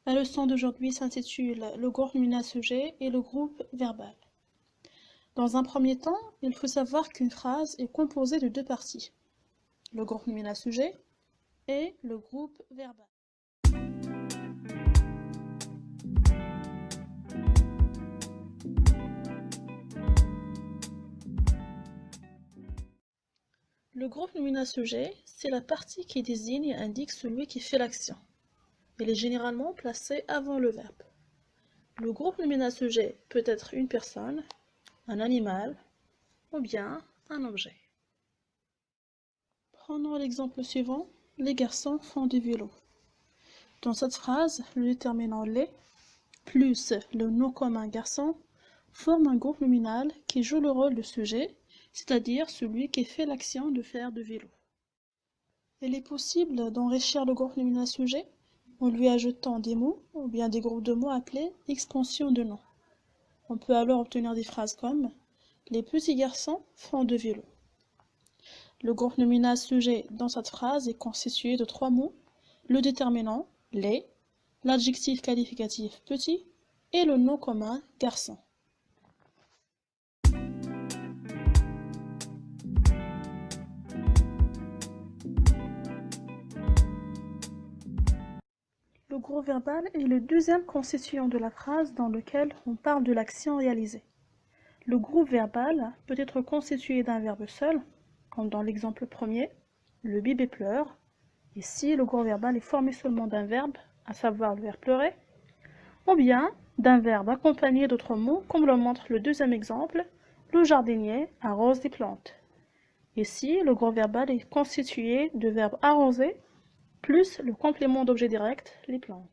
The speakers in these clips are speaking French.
La leçon d'aujourd'hui s'intitule « Le groupe nominal-sujet et le groupe verbal ». Dans un premier temps, il faut savoir qu'une phrase est composée de deux parties, le groupe nominal-sujet et le groupe verbal. Le groupe nominal-sujet, c'est la partie qui désigne et indique celui qui fait l'action. Il est généralement placé avant le verbe. Le groupe nominal-sujet peut être une personne, un animal ou bien un objet. Prenons l'exemple suivant, les garçons font du vélo. Dans cette phrase, le déterminant les plus le nom commun garçon forment un groupe nominal qui joue le rôle de sujet, c'est-à-dire celui qui fait l'action de faire du vélo. Il est possible d'enrichir le groupe nominal sujet en lui ajoutant des mots ou bien des groupes de mots appelés extensions de nom. On peut alors obtenir des phrases comme « Les petits garçons font du vélo ». Le groupe nominal sujet dans cette phrase est constitué de trois mots, le déterminant, les, l'adjectif qualificatif petit et le nom commun garçon. Le groupe verbal est le deuxième constituant de la phrase dans lequel on parle de l'action réalisée. Le groupe verbal peut être constitué d'un verbe seul, comme dans l'exemple premier, le bébé pleure. Ici, le groupe verbal est formé seulement d'un verbe, à savoir le verbe pleurer, ou bien d'un verbe accompagné d'autres mots, comme le montre le deuxième exemple, le jardinier arrose des plantes. Ici, le groupe verbal est constitué de verbe arroser, plus le complément d'objet direct, les plantes.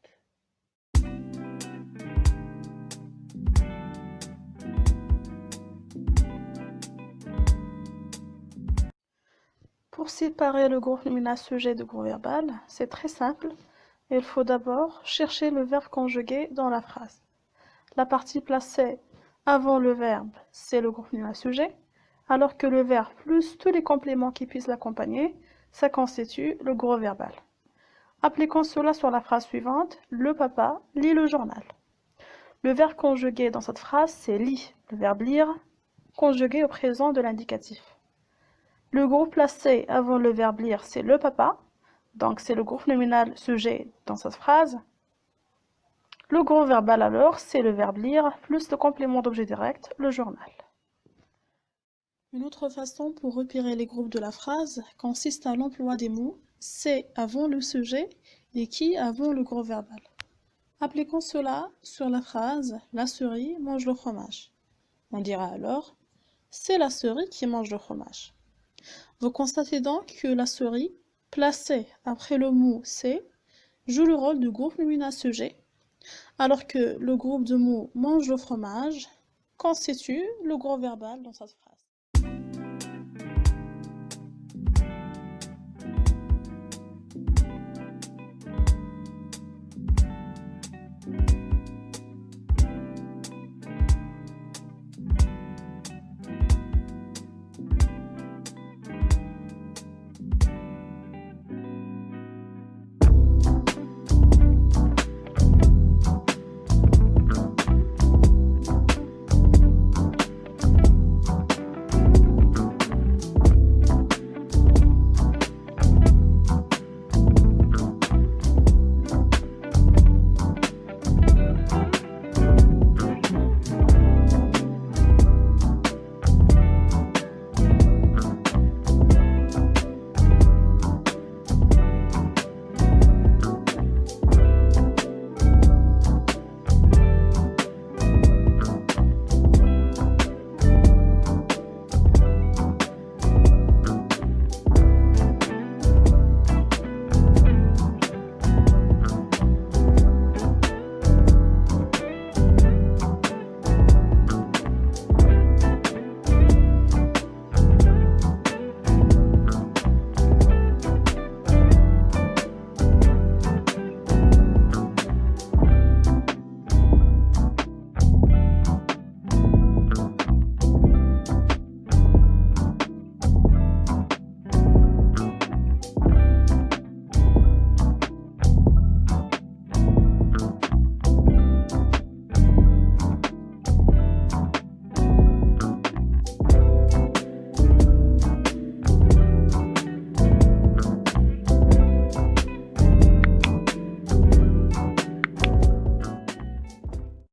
Pour séparer le groupe nominal sujet du groupe verbal, c'est très simple. Il faut d'abord chercher le verbe conjugué dans la phrase. La partie placée avant le verbe, c'est le groupe nominal sujet, alors que le verbe plus tous les compléments qui puissent l'accompagner, ça constitue le groupe verbal. Appliquons cela sur la phrase suivante, le papa lit le journal. Le verbe conjugué dans cette phrase, c'est lit, le verbe lire, conjugué au présent de l'indicatif. Le groupe placé avant le verbe lire, c'est le papa, donc c'est le groupe nominal sujet dans cette phrase. Le groupe verbal alors, c'est le verbe lire, plus le complément d'objet direct, le journal. Une autre façon pour repérer les groupes de la phrase consiste à l'emploi des mots « c'est » avant le sujet et « qui » avant le groupe verbal. Appliquons cela sur la phrase « La souris mange le fromage ». On dira alors « c'est la souris qui mange le fromage ». Vous constatez donc que la souris, placée après le mot « c'est », joue le rôle du groupe nominal sujet, alors que le groupe de mots « mange le fromage » constitue le groupe verbal dans cette phrase.